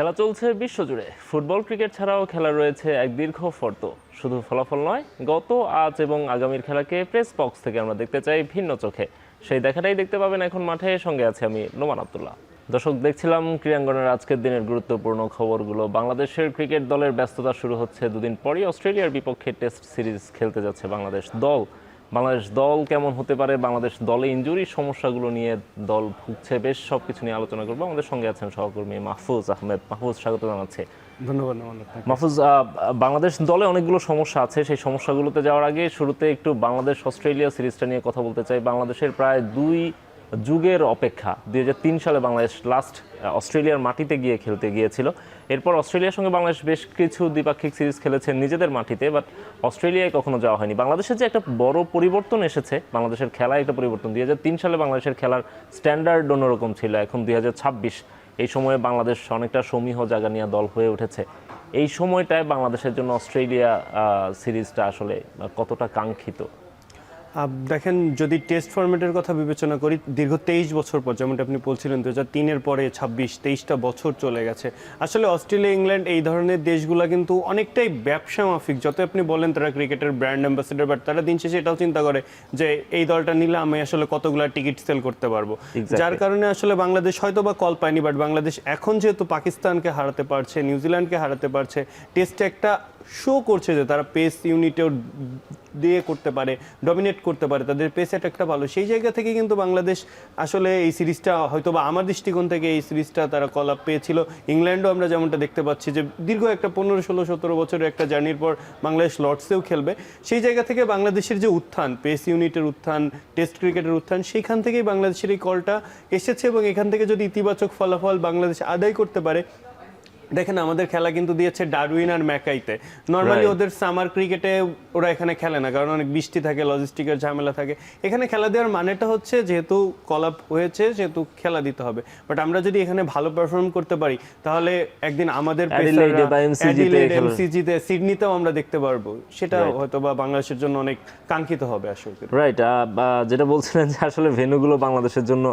খেলা চলছে বিশ্বজুড়ে। ফুটবল ক্রিকেট ছাড়াও খেলা রয়েছে এক দীর্ঘ ফর্দ। শুধু ফলাফল নয়, গত আজ এবং আগামীর খেলাকে প্রেস বক্স থেকে আমরা দেখতে চাই ভিন্ন চোখে। সেই দেখাটাই দেখতে পাবেন এখন মাঠে। সঙ্গে আছে আমি নোমান আব্দুল্লাহ। দর্শক, দেখছিলাম ক্রীড়াঙ্গনের আজকের দিনের গুরুত্বপূর্ণ খবরগুলো। বাংলাদেশের ক্রিকেট দলের ব্যস্ততা শুরু হচ্ছে দুদিন পরই। অস্ট্রেলিয়ার বিপক্ষে টেস্ট সিরিজ খেলতে যাচ্ছে বাংলাদেশ দল কেমন হতে পারে, বাংলাদেশ দলে ইনজুরির সমস্যাগুলো নিয়ে দল ভুগছে, বেশ সবকিছু নিয়ে আলোচনা করবো। আমাদের সঙ্গে আছেন সহকর্মী মাহফুজ আহমেদ। মাহফুজ, স্বাগত জানাচ্ছি। ধন্যবাদ। মাহফুজ, বাংলাদেশ দলে অনেকগুলো সমস্যা আছে। সেই সমস্যাগুলোতে যাওয়ার আগে শুরুতে একটু বাংলাদেশ অস্ট্রেলিয়া সিরিজটা নিয়ে কথা বলতে চাই। বাংলাদেশের প্রায় 2 যুগের অপেক্ষা। 2003 সালে বাংলাদেশ লাস্ট অস্ট্রেলিয়ার মাটিতে গিয়ে খেলতে গিয়েছিল। এরপর অস্ট্রেলিয়ার সঙ্গে বাংলাদেশ বেশ কিছু দ্বিপাক্ষিক সিরিজ খেলেছে নিজেদের মাটিতে, বাট অস্ট্রেলিয়ায় কখনো যাওয়া হয়নি। বাংলাদেশের যে একটা বড় পরিবর্তন এসেছে, বাংলাদেশের খেলায় একটা পরিবর্তন। 2003 সালে বাংলাদেশের খেলার স্ট্যান্ডার্ড অন্যরকম ছিল, এখন 2026। এই সময়ে বাংলাদেশ অনেকটা সমীহ জায়গা নিয়ে দল হয়ে উঠেছে। এই সময়টায় বাংলাদেশের জন্য অস্ট্রেলিয়া সিরিজটা আসলে কতটা কাঙ্ক্ষিত? দেখেন, যদি টেস্ট ফরম্যাটের কথা বিবেচনা করি, দীর্ঘ 23 বছর পর, যেমনটা আপনি বলছিলেন 2003-এর পরে 23টা বছর চলে গেছে। আসলে অস্ট্রেলিয়া, ইংল্যান্ড এই ধরনের দেশগুলো কিন্তু অনেকটাই ব্যবসা মাফিক। যত আপনি বলেন তারা ক্রিকেটের ব্র্যান্ড অ্যাম্বাসেডার, বাট তারা দিন শেষে এটাও চিন্তা করে যে এই দলটা নিলে আমি আসলে কতগুলো টিকিট সেল করতে পারবো। যার কারণে আসলে বাংলাদেশ হয়তো বা কল পায়নি, বাট বাংলাদেশ এখন যেহেতু পাকিস্তানকে হারাতে পারছে, নিউজিল্যান্ডকে হারাতে পারছে, টেস্টে একটা শো করছে যে তারা পেস ইউনিটেও দিয়ে করতে পারে, ডমিনেট করতে পারে, তাদের পেস অ্যাটাকটা ভালো। সেই জায়গা থেকে কিন্তু বাংলাদেশ আসলে এই সিরিজটা হয়তো বা আমার দৃষ্টিকোণ থেকে এই সিরিজটা তারা কল আপ পেয়েছিল। ইংল্যান্ডও আমরা যেমনটা দেখতে পাচ্ছি যে দীর্ঘ একটা 15, 16, 17 বছরের একটা জার্নির পর বাংলাদেশ লর্ডসেও খেলবে। সেই জায়গা থেকে বাংলাদেশের যে উত্থান, পেস ইউনিটের উত্থান, টেস্ট ক্রিকেটের উত্থান, সেইখান থেকেই বাংলাদেশের এই কলটা এসেছে। এবং এখান থেকে যদি ইতিবাচক ফলাফল বাংলাদেশ আদায় করতে পারে, দেখেন আমাদের খেলা কিন্তু দিয়েছে ডারউইন আর ম্যাকাইতে। নর্মালি ওদের সামার ক্রিকেটে ওরা এখানে খেলে না, কারণ অনেক বৃষ্টি থাকে, লজিস্টিকের ঝামেলা থাকে। এখানে খেলা দেওয়ার মানেটা হচ্ছে যেহেতু কল আপ হয়েছে সেহেতু খেলা দিতে হবে। বাট আমরা যদি এখানে ভালো পারফর্ম করতে পারি, তাহলে একদিন আমাদের এমসিজিতে, সিডনিতেও আমরা দেখতে পারবো। সেটা হয়তো বা বাংলাদেশের জন্য অনেক কাঙ্ক্ষিত হবে আসলে। রাইট, যেটা বলছিলেন যে আসলে ভেন্যুগুলো বাংলাদেশের জন্য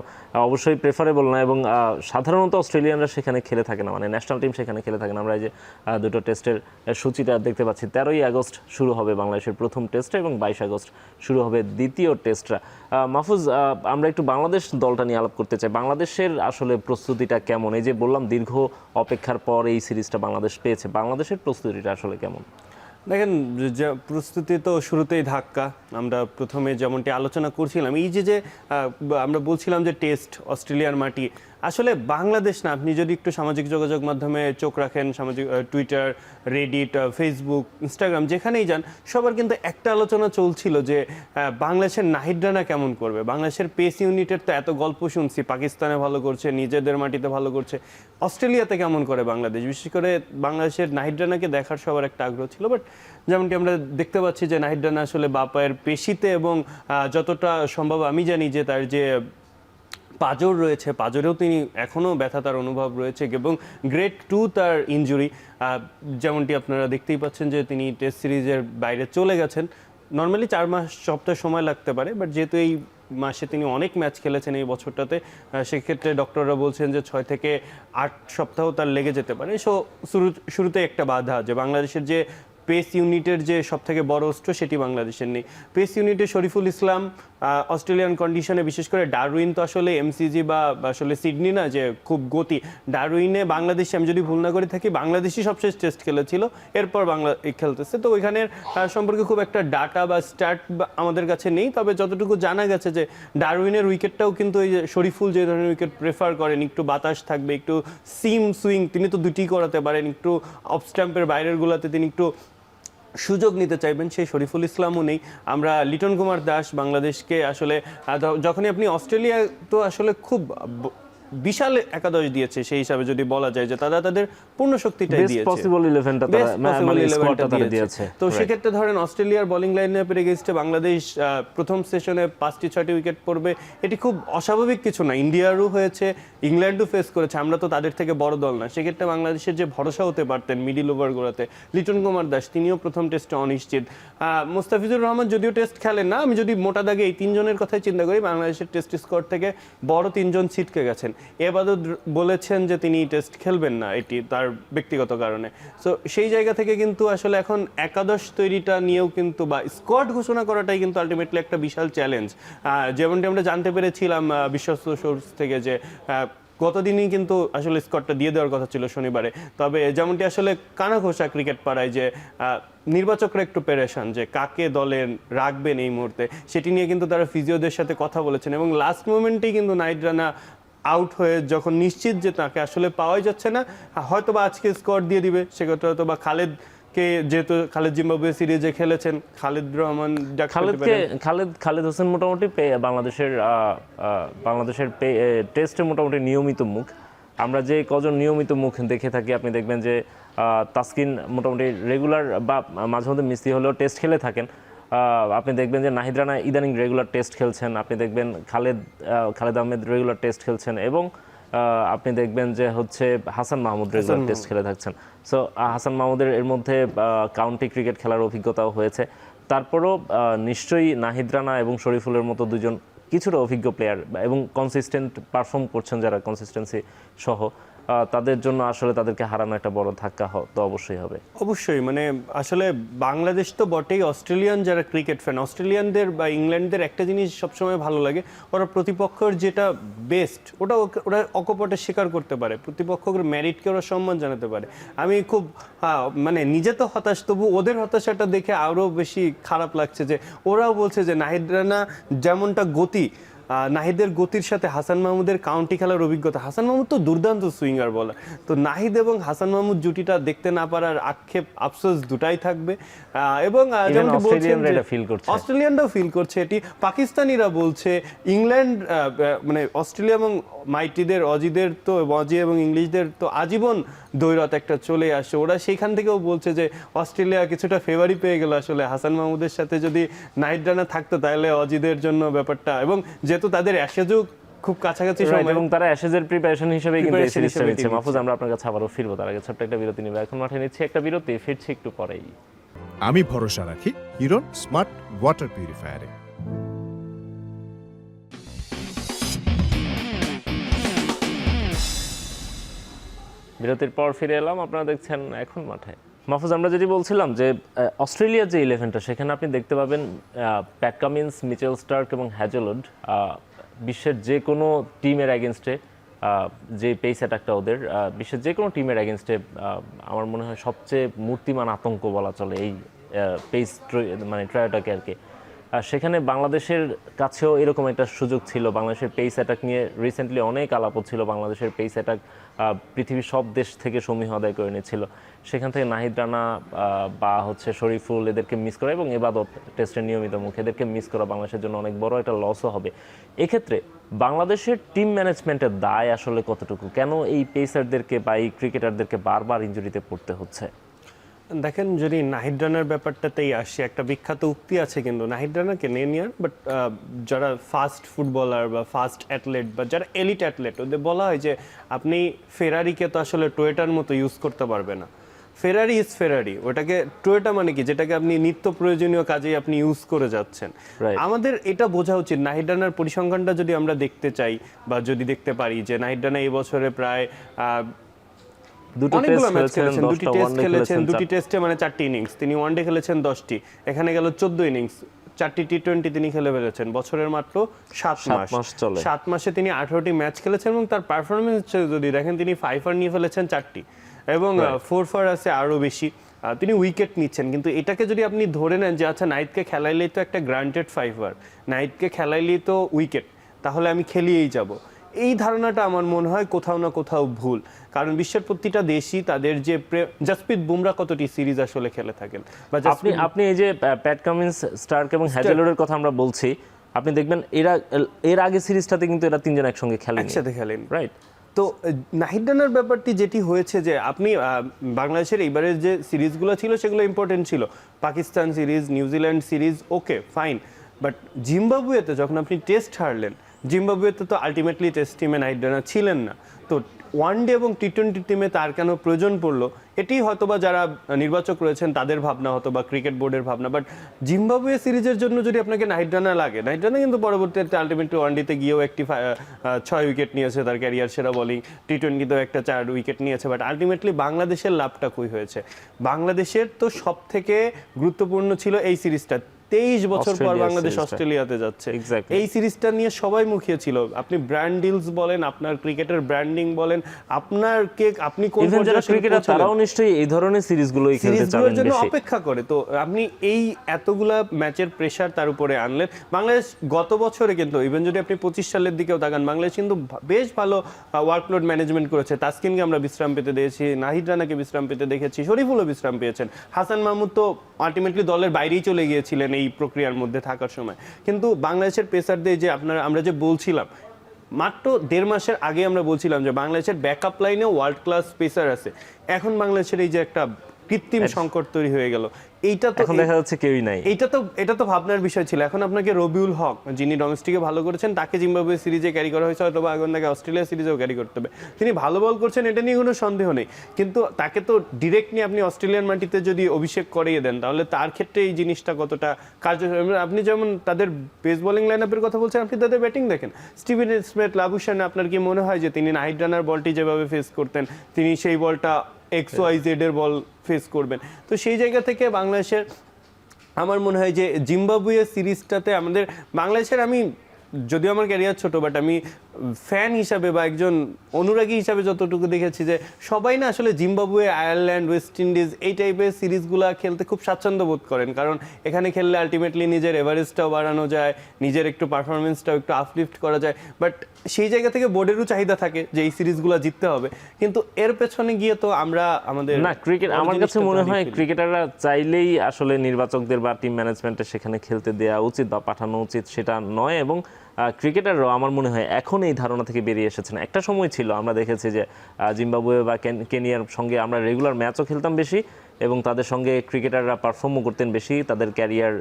অবশ্যই প্রেফারেবল না, এবং সাধারণত অস্ট্রেলিয়ানরা সেখানে খেলে থাকে না, মানে ন্যাশনাল টিম সেখানে খেলে থাকে না। আমরা এই যে দুটো টেস্টের সূচিটা দেখতে পাচ্ছি, 13ই আগস্ট শুরু হবে বাংলাদেশের প্রথম টেস্ট এবং 22 আগস্ট শুরু হবে দ্বিতীয় টেস্টটা। মাহফুজ, আমরা একটু বাংলাদেশ দলটা নিয়ে আলাপ করতে চাই। বাংলাদেশের আসলে প্রস্তুতিটা কেমন? এই যে বললাম দীর্ঘ অপেক্ষার পর এই সিরিজটা বাংলাদেশ পেয়েছে, বাংলাদেশের প্রস্তুতিটা আসলে কেমন? দেখেন, যে প্রস্তুতি তো শুরুতেই ধাক্কা। আমরা প্রথমে যেমনটি আলোচনা করছিলাম, এই যে আমরা বলছিলাম যে টেস্ট অস্ট্রেলিয়ার মাটি, আসলে বাংলাদেশ না, আপনি যদি একটু সামাজিক যোগাযোগ মাধ্যমে চোখ রাখেন, সামাজিক টুইটার, রেডিট, ফেসবুক, ইনস্টাগ্রাম, যেখানেই যান, সবার কিন্তু একটা আলোচনা চলছিল যে বাংলাদেশের নাহিদ রানা কেমন করবে। বাংলাদেশের পেস ইউনিটের তো এত গল্প শুনছি, পাকিস্তানে ভালো করছে, নিজেদের মাটিতে ভালো করছে, অস্ট্রেলিয়াতে কেমন করে বাংলাদেশ। বিশেষ করে বাংলাদেশের নাহিদ রানাকে দেখার সবার একটা আগ্রহ ছিল। বাট যেমনটি আমরা দেখতে পাচ্ছি যে নাহিদ রানা আসলে বাপায়ের পেশিতে, এবং যতটা সম্ভব আমি জানি যে তার যে পাজর রয়েছে, পাজরেও তিনি এখনও ব্যথা তার অনুভব রয়েছে, এবং গ্রেড 2 তার ইনজুরি। যেমনটি আপনারা দেখতেই পাচ্ছেন যে তিনি টেস্ট সিরিজের বাইরে চলে গেছেন। নর্মালি 4 সপ্তাহ সময় লাগতে পারে, বাট যেহেতু এই মাসে তিনি অনেক ম্যাচ খেলেছেন এই বছরটাতে, সেক্ষেত্রে ডক্টররা বলছেন যে 6 থেকে 8 সপ্তাহ তার লেগে যেতে পারে। সো শুরুতে একটা বাধা যে বাংলাদেশের যে পেস ইউনিটের যে সবথেকে বড় অস্ত্র, সেটি বাংলাদেশের নেই। পেস ইউনিটে শরীফুল ইসলাম অস্ট্রেলিয়ান কন্ডিশনে, বিশেষ করে ডারউইন তো আসলে এমসিজি বা আসলে সিডনি না যে খুব গতি। ডারউইনে বাংলাদেশে, আমি যদি ভুল না করে থাকি, বাংলাদেশই সবশেষ টেস্ট খেলেছিল, এরপর বাংলা খেলতেছে। তো ওইখানের সম্পর্কে খুব একটা ডাটা বা স্টার্ট আমাদের কাছে নেই। তবে যতটুকু জানা গেছে যে ডারউইনের উইকেটটাও কিন্তু এই যে শরীফুল যে ধরনের উইকেট প্রেফার করেন, একটু বাতাস থাকবে, একটু সিম সুইং, তিনি তো দুটি করাতে পারেন, একটু অফ স্ট্যাম্পের বাইরের গুলাতে তিনি একটু সুযোগ নিতে চাইবেন, সেই শরীফুল ইসলামও নেই। আমরা লিটন কুমার দাস বাংলাদেশকে আসলে, যখনই আপনি অস্ট্রেলিয়া তো আসলে খুব বিশাল একাদশ দিয়েছে, সেই হিসাবে যদি বলা যায় যে তারা তাদের পূর্ণ শক্তিটাই দিয়েছে, পসিবল 11টা তারা দিয়েছে। তো সেক্ষেত্রে ধরেন অস্ট্রেলিয়ার বোলিং লাইনআপের এগেইনস্টে বাংলাদেশ প্রথম সেশনে 5টি 6টি উইকেট পড়বে, এটি খুব অস্বাভাবিক কিছু না। ইন্ডিয়ারও হয়েছে, ইংল্যান্ডও ফেস করেছে, আমরা তো তাদের থেকে বড় দল না। সেক্ষেত্রে বাংলাদেশের যে ভরসা হতে পারতেন মিডিল ওভারগুলোতে, লিটন কুমার দাস তিনিও প্রথম টেস্টে অনিশ্চিত। মুস্তাফিজুর রহমান যদিও টেস্ট খেলেন না, আমি যদি মোটা দাগে এই 3 জনের কথাই চিন্তা করি, বাংলাদেশের টেস্ট স্কোয়াড থেকে বড় 3 জন ছিটকে গেছেন। এবাদত বলেছেন যে তিনি টেস্ট খেলবেন না, এটি তার ব্যক্তিগত কারণে। সো সেই জায়গা থেকে কিন্তু আসলে এখন একাদশ তৈরিটা নিয়েও কিন্তু বা স্কোয়াড ঘোষণা করাটাই কিন্তু আলটিমেটলি একটা বিশাল চ্যালেঞ্জ। যেমনটি আমরা জানতে পেরেছিলাম বিশ্বস্ত সোর্স থেকে যে গতদিনই কিন্তু আসলে স্কটটা দিয়ে দেওয়ার কথা ছিল শনিবারে। তবে যেমনটি আসলে কানাঘোষা ক্রিকেট পাড়ায় যে নির্বাচকরা একটু পেরেশান যে কাকে দলে রাখবেন এই মুহূর্তে, সেটি নিয়ে কিন্তু তারা ফিজিওদের সাথে কথা বলেছেন এবং লাস্ট মোমেন্টেই কিন্তু নাহিদ রানা আউট হয়ে যখন নিশ্চিত যে তাকে আসলে পাওয়াই যাচ্ছে না, হয়তো বা আজকে স্কোয়াড দিয়ে দিবে, সেক্ষেত্রে হয়তো বা যেহেতু খালেদ জিম্বাবুয়ে সিরিজে খেলেছেন, খালেদ হোসেন মোটামুটি বাংলাদেশের টেস্টে মোটামুটি নিয়মিত মুখ। আমরা যে কজন নিয়মিত মুখ দেখে থাকি, আপনি দেখবেন যে তাসকিন মোটামুটি রেগুলার বা মাঝে মধ্যে মিস্ত্রি হলেও টেস্ট খেলে থাকেন। আপনি দেখবেন যে নাহিদ রানা ইদানিং রেগুলার টেস্ট খেলছেন, আপনি দেখবেন খালেদ আহমেদ রেগুলার টেস্ট খেলছেন, এবং আপনি দেখবেন যে হচ্ছে হাসান মাহমুদ রেগুলার টেস্ট খেলে থাকছেন। সো হাসান মাহমুদের এর মধ্যে কাউন্টি ক্রিকেট খেলার অভিজ্ঞতাও হয়েছে। তারপরও নিশ্চয়ই নাহিদ রানা এবং শরীফুলের মতো দুজন কিছুটা অভিজ্ঞ প্লেয়ার এবং কনসিস্টেন্ট পারফর্ম করছেন, যারা কনসিস্টেন্সি সহ, তাদের জন্য আসলে তাদেরকে হারানো একটা বড় ধাক্কা তো অবশ্যই হবে। অবশ্যই, মানে আসলে বাংলাদেশ তো বটেই, অস্ট্রেলিয়ান যারা ক্রিকেট ফ্যান, অস্ট্রেলিয়ানদের বা ইংল্যান্ডদের একটা জিনিস সবসময় ভালো লাগে, ওরা প্রতিপক্ষের যেটা বেস্ট ওরা অকপটে স্বীকার করতে পারে, প্রতিপক্ষের মেরিটকে ওরা সম্মান জানাতে পারে। আমি খুব মানে নিজে তো হতাশ, তবু ওদের হতাশাটা দেখে আরও বেশি খারাপ লাগছে যে ওরাও বলছে যে নাহিদ রানা যেমনটা গতি, নাহিদের গতির সাথে হাসান মাহমুদের কাউন্টি খেলার অভিজ্ঞতা, হাসান মাহমুদ তো দুর্দান্ত সুইঙ্গার বলার, তো নাহিদ এবং হাসান মাহমুদ জুটিটা দেখতে না পারার আক্ষেপ আফসোস দুটাই থাকবে। এবং অস্ট্রেলিয়ানরাও ফিল করছে এটি, পাকিস্তানিরা বলছে, ইংল্যান্ড মানে অস্ট্রেলিয়া এবং মাইটিদের অজি এবং ইংলিশদের তো আজীবন দৈরত একটা চলে আসে, ওরা সেইখান থেকেও বলছে যে অস্ট্রেলিয়া কিছুটা ফেভারি পেয়ে গেল আসলে হাসান মাহমুদের সাথে যদি নাহিদ রানা থাকতো, তাহলে অজিদের জন্য ব্যাপারটা, এবং যেহেতু তাদের অ্যাশেজও খুব কাছাকাছি সময় এবং তারা অ্যাশেজের প্রিপারেশন হিসেবে কিন্তু এই সিরিজটা নিচ্ছে। মাহফুজ, আমরা আপনার কাছে আবারও ফিরবো, তার আগে ছোট্ট একটা বিরতি নিব। এখন মাঠে নিচ্ছি একটা বিরতি, ফিরছি একটু পরেই। আমি ভরসা রাখি হিরন স্মার্ট ওয়াটার পিউরিফায়ারে। বিরতির পর ফিরে এলাম, আপনারা দেখছেন এখন মাঠে। মাহফুজ, আমরা যেটি বলছিলাম যে অস্ট্রেলিয়ার যে ইলেভেনটা, সেখানে আপনি দেখতে পাবেন প্যাট কামিন্স, মিচেল স্টার্ক এবং হ্যাজেলউড বিশ্বের যে কোনো টিমের অ্যাগেনস্টে, যে পেস অ্যাটাকটা ওদের বিশ্বের যে কোনো টিমের অ্যাগেনস্টে আমার মনে হয় সবচেয়ে মূর্তিমান আতঙ্ক বলা চলে এই পেস মানে ট্রায়োটাকে আর কি। সেখানে বাংলাদেশের কাছেও এরকম একটা সুযোগ ছিল। বাংলাদেশের পেস অ্যাটাক নিয়ে রিসেন্টলি অনেক আলাপ ছিল, বাংলাদেশের পেস অ্যাটাক পৃথিবীর সব দেশ থেকে সমীহ আদায় করে নিয়েছিল। সেখান থেকে নাহিদ রানা বা হচ্ছে শরীফুল এদেরকে মিস করা এবং এবাদত টেস্টের নিয়মিত মুখ, এদেরকে মিস করা বাংলাদেশের জন্য অনেক বড় একটা লসও হবে। এক্ষেত্রে বাংলাদেশের টিম ম্যানেজমেন্টের দায় আসলে কতটুকু? কেন এই পেসারদেরকে বা এই ক্রিকেটারদেরকে বারবার ইনজুরিতে পড়তে হচ্ছে? দেখেন, যদি নাহিদ রানার ব্যাপারটাতেই আসে, একটা বিখ্যাত উক্তি আছে কিন্তু নাহিদ রানাকে নেনিয়ার, বাট যারা ফাস্ট ফুটবলার বা ফাস্ট অ্যাথলেট বা যারা এলিট অ্যাথলেট, ওদের বলা হয় যে আপনি ফেরারিকে তো আসলে টয়োটার মতো ইউজ করতে পারবে না। ফেরারি ইজ ফেরারি, ওটাকে টয়োটা মানে কি, যেটাকে আপনি নিত্য প্রয়োজনীয় কাজে আপনি ইউজ করে যাচ্ছেন। আমাদের এটা বোঝা উচিত। নাহিদ রানার পরিসংখ্যানটা যদি আমরা দেখতে চাই বা যদি দেখতে পারি যে নাহিদ রানা এই বছরে প্রায় দুটি টেস্ট খেলেছেন, দুটি টেস্টে মানে 4টি ইনিংস, তিনি ওয়ানডে খেলেছেন 10টি, এখানে গেল 14 ইনিংস, 4টি টি20 তিনি খেলে ফেলেছেন, বছরের মাত্র 7 মাসে তিনি 18টি ম্যাচ খেলেছেন এবং তার পারফরমেন্স যদি দেখেন, তিনি 5 নিয়ে ফেলেছেন 4টি এবং 4 আছে আরও বেশি, তিনি উইকেট নিচ্ছেন। কিন্তু এটাকে যদি আপনি ধরে নেন যে আচ্ছা নাহিদকে খেলাইলেই তো একটা গ্রান্টেড 5 নাহিদকে খেলাইলেই তো উইকেট, তাহলে আমি খেলিয়েই যাব, এই ধারণাটা আমার মনে হয় কোথাও না কোথাও ভুল। কারণ বিশ্বের প্রতিটা দেশই তাদের যে জাসপ্রীত বুমরা কতটি সিরিজ আসলে খেলে থাকেন, বা আপনি এই যে প্যাট কামিন্স, স্টার্ক এবং হ্যাজেলউডের কথা আমরা বলছি, আপনি দেখবেন এর আগে সিরিজটাতে কিন্তু এরা তিনজন একসাথে খেলেন, রাইট? তো নাহিদ রানার ব্যাপারটি যেটি হয়েছে যে আপনি বাংলাদেশের এইবারের যে সিরিজগুলো ছিল সেগুলো ইম্পর্টেন্ট ছিল, Pakistan series, New Zealand series, okay fine, but জিম্বাবুয়েতে যখন আপনি টেস্ট হারলেন, জিম্বাবুয়েতে তো আলটিমেটলি টেস্ট টিমে নাহিদ রানা ছিলেন না, তো ওয়ানডে এবং টি-20 টিমে তার কেন প্রয়োজন পড়লো, এটি হয়তোবা যারা নির্বাচক রয়েছেন তাদের ভাবনা, হতো বা ক্রিকেট বোর্ডের ভাবনা। বাট জিম্বাবুয়ে সিরিজের জন্য যদি আপনাকে নাহিদ রানা লাগে, নাহিদ রানা কিন্তু পরবর্তীতে আলটিমেটলি ওয়ানডেতে গিয়েও একটি 6 উইকেট নিয়েছে, তার ক্যারিয়ার সেরা বোলিং, টি-20তেও একটা 4 উইকেট নিয়েছে। বাট আলটিমেটলি বাংলাদেশের লাভটা কই হয়েছে? বাংলাদেশের তো সব থেকে গুরুত্বপূর্ণ ছিল এই সিরিজটা। 23 বছর পর বাংলাদেশ অস্ট্রেলিয়াতে যাচ্ছে, এই সিরিজটা নিয়ে সবাই মুখিয়ে ছিল। আপনি ব্র্যান্ড ডিলস বলেন, আপনার ক্রিকেটের ব্র্যান্ডিং বলেন, আপনার আপনি কোন যারা ক্রিকেটার তারাও নিশ্চয়ই এই ধরনের সিরিজগুলোই খেলতে চান জন্য বেশি, অপেক্ষা করে। তো আপনি এই এতগুলা ম্যাচের প্রেসার তার উপরে আনলেন। বাংলাদেশ গত বছরে কিন্তু ইভেন যদি আপনি 25 সালের দিকেও তাকান, বাংলাদেশ কিন্তু বেশ ভালো ওয়ার্কলোড ম্যানেজমেন্ট করেছে। তাসকিনকে আমরা বিশ্রাম পেতে দিয়েছি, নাহিদ রানাকে বিশ্রাম পেতে দেখেছি, শরীফুলও বিশ্রাম পেয়েছেন, হাসান মাহমুদ তো আলটিমেটলি দলের বাইরেই চলে গিয়েছিলেন এই প্রক্রিয়ার মধ্যে থাকার সময়। কিন্তু বাংলাদেশের পেসারদের যে আমরা যে বলছিলাম মাত্র 1.5 মাসের আগে, আমরা বলছিলাম যে বাংলাদেশের ব্যাকআপ লাইনে ওয়ার্ল্ড ক্লাস পেসার আছে। এখন বাংলাদেশের এই যে একটা কৃত্রিম সংকট তৈরি হয়ে গেল, এইটা তো এখন দেখা যাচ্ছে কেউই নাই। এটা তো ভাবনার বিষয় ছিল। এখন আপনাকে রবিউল হক, যিনি ডোমেস্টিকে ভালো করেছেন, তাকে জিম্বাবুয়ে সিরিজে ক্যারি করা হয়েছে, হয়তো এখন তাকে অস্ট্রেলিয়া সিরিজেও ক্যারি করতে হবে। তিনি ভালো বল করছেন, এটা নিয়ে কোনো সন্দেহ নেই, কিন্তু তাকে তো ডিরেক্টলি আপনি অস্ট্রেলিয়ান মাটিতে যদি অভিষেক করিয়ে দেন, তাহলে তার ক্ষেত্রে এই জিনিসটা কতটা কার্যকর। আপনি যেমন তাদের পেস বোলিং লাইন আপের কথা বলছেন, আপনি তাদের ব্যাটিং দেখেন, স্টিভেন স্মিথ, লাবুশান, আপনার কি মনে হয় যে তিনি নাহিদ রানার বলটি যেভাবে ফেস করতেন, তিনি সেই বলটা XYZ এর বল ফেস করবেন? তো সেই জায়গা থেকে বাংলাদেশের আমার মনে হয় যে জিম্বাবুয়ে সিরিজটাতে আমাদের বাংলাদেশের, আমি যদিও আমার ক্যারিয়ার ছোট, বাট আমি ফ্যান হিসাবে বা একজন অনুরাগী হিসাবে যতটুকু দেখেছি যে সবাই না আসলে জিম্বাবুয়ে, আয়ারল্যান্ড, ওয়েস্ট ইন্ডিজ এই টাইপের সিরিজগুলো খেলতে খুব স্বাচ্ছন্দ্য বোধ করেন, কারণ এখানে খেললে আলটিমেটলি নিজের এভারেজটাও বাড়ানো যায়, নিজের একটু পারফরমেন্সটাও একটু আপলিফট করা যায়। বাট সেই জায়গা থেকে বোর্ডেরও চাহিদা থাকে যে এই সিরিজগুলো জিততে হবে, কিন্তু এর পেছনে গিয়ে তো আমরা আমাদের না ক্রিকেট, আমার কাছে মনে হয় ক্রিকেটাররা চাইলেই আসলে নির্বাচকদের বা টিম ম্যানেজমেন্টের সেখানে খেলতে দেওয়া উচিত বা পাঠানো উচিত সেটা নয়। এবং ক্রিকেটাররাও আমার মনে হয় এখন এই ধারণা থেকে বেরিয়ে এসেছেন। একটা সময় ছিল আমরা দেখেছি যে জিম্বাবুয়ে বা কেনিয়ার সঙ্গে আমরা রেগুলার ম্যাচও খেলতাম বেশি এবং তাদের সঙ্গে ক্রিকেটাররা পারফর্মও করতেন বেশি, তাদের ক্যারিয়ার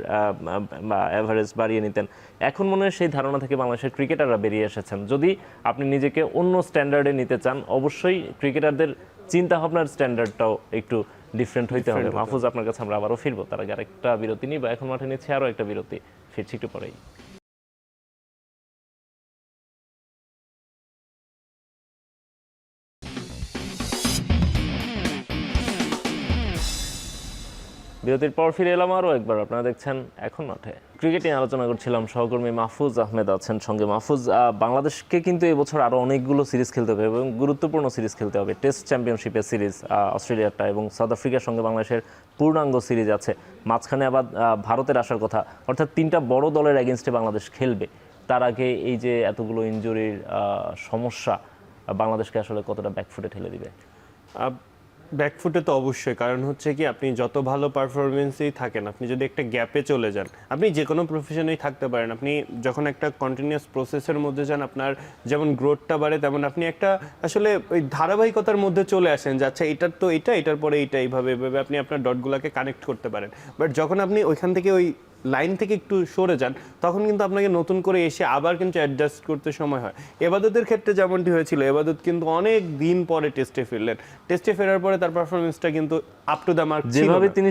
বা অ্যাভারেজ বাড়িয়ে নিতেন। এখন মনে হয় সেই ধারণা থেকে বাংলাদেশের ক্রিকেটাররা বেরিয়ে এসেছেন। যদি আপনি নিজেকে অন্য স্ট্যান্ডার্ডে নিতে চান, অবশ্যই ক্রিকেটারদের চিন্তা ভাবনার স্ট্যান্ডার্ডটাও একটু ডিফারেন্ট হইতে হবে। মাহফুজ, আপনার কাছে আমরা আবারও ফিরবো, তার আগে আরেকটা বিরতি নিই, বা এখন মাঠে নিচ্ছে আরও একটা বিরতি, ফিরছি একটু পরেই। বিরতির পর ফিরে এলাম আরও একবার, আপনারা দেখছেন এখন মাঠে। ক্রিকেট নিয়ে আলোচনা করছিলাম, সহকর্মী মাহফুজ আহমেদ আছেন সঙ্গে। মাহফুজ, বাংলাদেশকে কিন্তু এবছর আরও অনেকগুলো সিরিজ খেলতে হবে এবং গুরুত্বপূর্ণ সিরিজ খেলতে হবে। টেস্ট চ্যাম্পিয়নশিপের সিরিজ অস্ট্রেলিয়ারটা এবং সাউথ আফ্রিকার সঙ্গে বাংলাদেশের পূর্ণাঙ্গ সিরিজ আছে, মাঝখানে আবার ভারতের আসার কথা, অর্থাৎ 3টা বড় দলের এগেনস্টে বাংলাদেশ খেলবে। তার আগে এই যে এতগুলো ইনজুরির সমস্যা বাংলাদেশকে আসলে কতটা ব্যাকফুটে ঠেলে দিবে? ব্যাকফুটে তো অবশ্যই, কারণ হচ্ছে কি আপনি যত ভালো পারফরমেন্সেই থাকেন, আপনি যদি একটা গ্যাপে চলে যান, আপনি যে কোনো প্রফেশনেই থাকতে পারেন, আপনি যখন একটা কন্টিনিউয়াস প্রসেসের মধ্যে যান, আপনার যেমন গ্রোথটা বাড়ে, তেমন আপনি একটা আসলে ওই ধারাবাহিকতার মধ্যে চলে আসেন যে আচ্ছা এটার তো এটা, এটার পরে এইটা, এইভাবে এইভাবে আপনি আপনার ডটগুলোকে কানেক্ট করতে পারেন। বাট যখন আপনি ওইখান থেকে ওই লাইন থেকে একটু সরে যান, তখন কিন্তু আপনাকে নতুন করে এসে আবার কিন্তু অ্যাডজাস্ট করতে সময় হয়। এবাদতের ক্ষেত্রে যেমনটি হয়েছিল, এবাদত কিন্তু অনেক দিন পরে টেস্টে ফিরলেন, টেস্টে ফেরার পরে তার পারফরমেন্সটা কিন্তু আপ টু দ্য মার্ক যেভাবে তিনি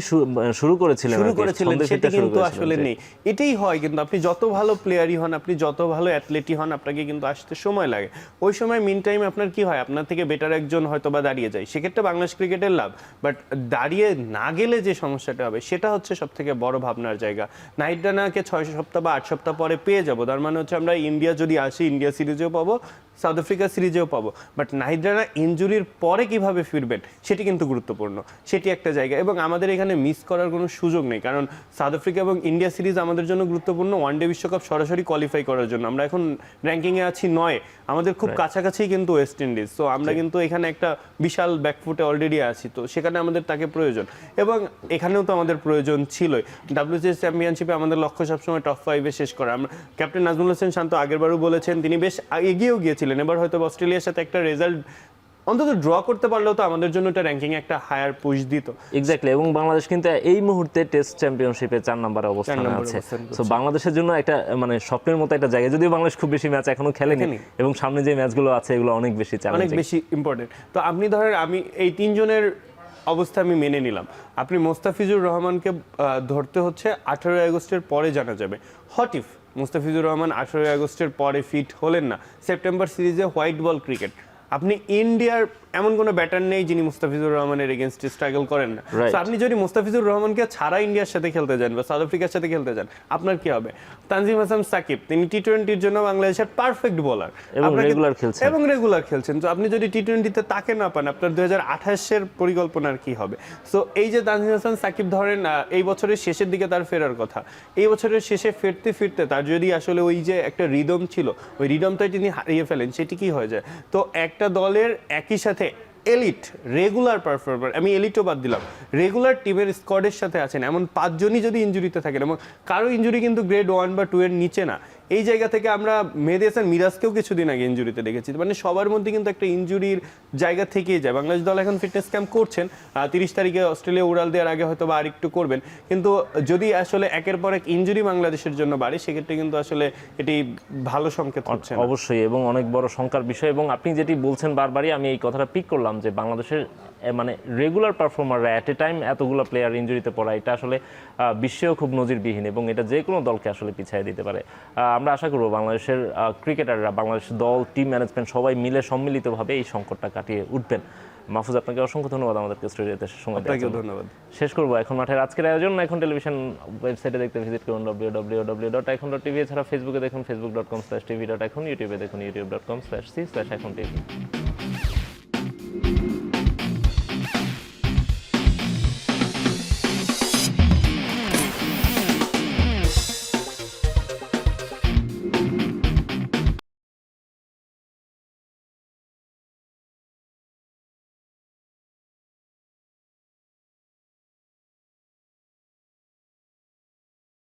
শুরু করেছিলেন সেটা কিন্তু আসলে নেই। এটাই হয়, কিন্তু আপনি যত ভালো প্লেয়ারই হন, আপনি যত ভালো অ্যাথলেটই হন, আপনাকে কিন্তু আসতে সময় লাগে। ওই সময় মিন টাইম আপনার কি হয়, আপনার থেকে বেটার একজন হয়তো বা দাঁড়িয়ে যায়, সেক্ষেত্রে বাংলাদেশ ক্রিকেটের লাভ। বাট দাঁড়িয়ে না গেলে যে সমস্যাটা হবে, সেটা হচ্ছে সব থেকে বড় ভাবনার জায়গা। নাহিদ রানাকে 6 সপ্তাহ বা 8 সপ্তাহ পরে পেয়ে যাবো, তার মানে হচ্ছে আমরা ইন্ডিয়া যদি আসি, ইন্ডিয়া সিরিজেও পাবো, সাউথ আফ্রিকা সিরিজেও পাবো। বাট নাহিদ রানা ইনজুরির পরে কিভাবে ফিরবেন সেটি কিন্তু গুরুত্বপূর্ণ, সেটি একটা জায়গা। এবং আমাদের এখানে মিস করার কোনো সুযোগ নেই, কারণ সাউথ আফ্রিকা এবং ইন্ডিয়া সিরিজ আমাদের জন্য গুরুত্বপূর্ণ ওয়ানডে বিশ্বকাপ সরাসরি কোয়ালিফাই করার জন্য। আমরা এখন র্যাঙ্কিংয়ে আছি 9, আমাদের খুব কাছাকাছি কিন্তু ওয়েস্ট ইন্ডিজ। তো আমরা কিন্তু এখানে একটা বিশাল ব্যাকফুটে অলরেডি আছি, তো সেখানে আমাদের তাকে প্রয়োজন, এবং এখানেও তো আমাদের প্রয়োজন ছিলই। WCS চ্যাম্পিয়নশিপে আমাদের লক্ষ্য সবসময় টপ 5-এ শেষ করা। আমরা ক্যাপ্টেন নাজমুল হোসেন শান্ত আগেরবারও বলেছেন, তিনি বেশ এগিয়েও গিয়েছিলেন, এবার হয়তো অস্ট্রেলিয়ার সাথে একটা রেজাল্ট অন্তত ড্র করতে পারলেও তো আমাদের জন্য এটা র্যাঙ্কিং একটা হায়ার পুশ দিত। এক্স্যাক্টলি, এবং বাংলাদেশ কিন্তু এই মুহূর্তে টেস্ট চ্যাম্পিয়নশিপে 4 নম্বরে অবস্থানে নম্বরে আছে। অবস্থান সো বাংলাদেশের জন্য একটা মানে স্বপ্নের মতো একটা জায়গা, যদিও বাংলাদেশ খুব বেশি ম্যাচ এখনো খেলেনি এবং সামনে যে ম্যাচগুলো আছে এগুলো অনেক বেশি অনেক চ্যালেঞ্জিং। বেশি ইম্পর্টেন্ট। তো আপনি ধরেন আমি এই তিনজনের অবস্থা আমি মেনে নিলাম, আপনি মোস্তাফিজুর রহমানকে ধরতে হচ্ছে 18 আগস্টের পরে জানা যাবে। হট ইফ মোস্তাফিজুর রহমান 18 আগস্টের পরে ফিট হলেন না, সেপ্টেম্বর সিরিজে হোয়াইট বল ক্রিকেট, আপনি ইন্ডিয়ার এমন কোনো ব্যাটার নেই যিনি মুস্তাফিজুর রহমানের এগেনস্টে স্ট্রাগল করেন না। Right. So আপনি যদি মুস্তাফিজুর রহমানকে ছাড়া ইন্ডিয়ার সাথে খেলতে যান বা সাউথ আফ্রিকার সাথে খেলতে যান, আপনার কি হবে? তানজিম হাসান সাকিব, তিনি টি-20-র জন্য বাংলাদেশের পারফেক্ট বোলার এবং রেগুলার খেলছেন। এবং রেগুলার খেলছেন। তো আপনি যদি টি-20-তে তাকে না পান, আপনার 2028-এর পরিকল্পনার কি হবে? সো এই যে তানজিম হাসান সাকিব ধরেন এই বছরের শেষের দিকে তার ফেরার কথা, এই বছরের শেষে ফিরতে ফিরতে তার যদি আসলে ওই যে একটা রিদম ছিল, ওই রিদমটাই তিনি হারিয়ে ফেলেন, সেটি কি হয়ে যায়? তো একটা দলের একই সাথে এলিট রেগুলার পারফর্মার, আমি এলিটও বাদ দিলাম, রেগুলার টিমের স্কোয়াডের সাথে আছেন এমন 5 জনই যদি ইনজুরিতে থাকেন, এবং কারো ইনজুরি কিন্তু গ্রেড 1 বা 2 এর নিচে না, এই জায়গা থেকে আমরা মেহেদী হাসান মিরাজকেও কিছুদিন আগে ইনজুরিতে দেখেছি। মানে সবার মধ্যে কিন্তু একটা ইনজুরির জায়গা থেকেই যায়। বাংলাদেশ দল এখন ফিটনেস ক্যাম্প করছেন, 30 তারিখে অস্ট্রেলিয়া উড়াল দেওয়ার আগে হয়তো বা আরেকটু করবেন, কিন্তু যদি আসলে একের পর এক ইনজুরি বাংলাদেশের জন্য বাড়ে, সেক্ষেত্রে কিন্তু আসলে এটি ভালো সংকেত হচ্ছে না। অবশ্যই, এবং অনেক বড় শঙ্কার বিষয়। এবং আপনি যেটি বলছেন বারবারই, আমি এই কথাটা পিক করলাম যে বাংলাদেশের মানে রেগুলার পারফর্মাররা অ্যাট এ টাইম এতগুলো প্লেয়ার ইনজুরিতে পড়া, এটা আসলে বিশ্বেও খুব নজিরবিহীন, এবং এটা যে কোনো দলকে আসলে পিছিয়ে দিতে পারে। আমরা আশা করব বাংলাদেশের ক্রিকেটাররা, বাংলাদেশ দল, টিম ম্যানেজমেন্ট সবাই মিলে সম্মিলিতভাবে এই সংকটটা কাটিয়ে উঠবেন। মাহফুজ, আপনাকে অসংখ্য ধন্যবাদ আমাদেরকে স্টুডিওতে সময় দেওয়ার জন্য। ধন্যবাদ। শেষ করবো এখন মাঠের আজকের আয়োজন। এখন টেলিভিশন ওয়েবসাইটে দেখতে ভিজিট করুন www.ekhon.tv, এছাড়া ফেসবুকে দেখুন facebook.com/tv.ekhon, ইউটিউবে দেখুন youtube.com/c/ekhon tv।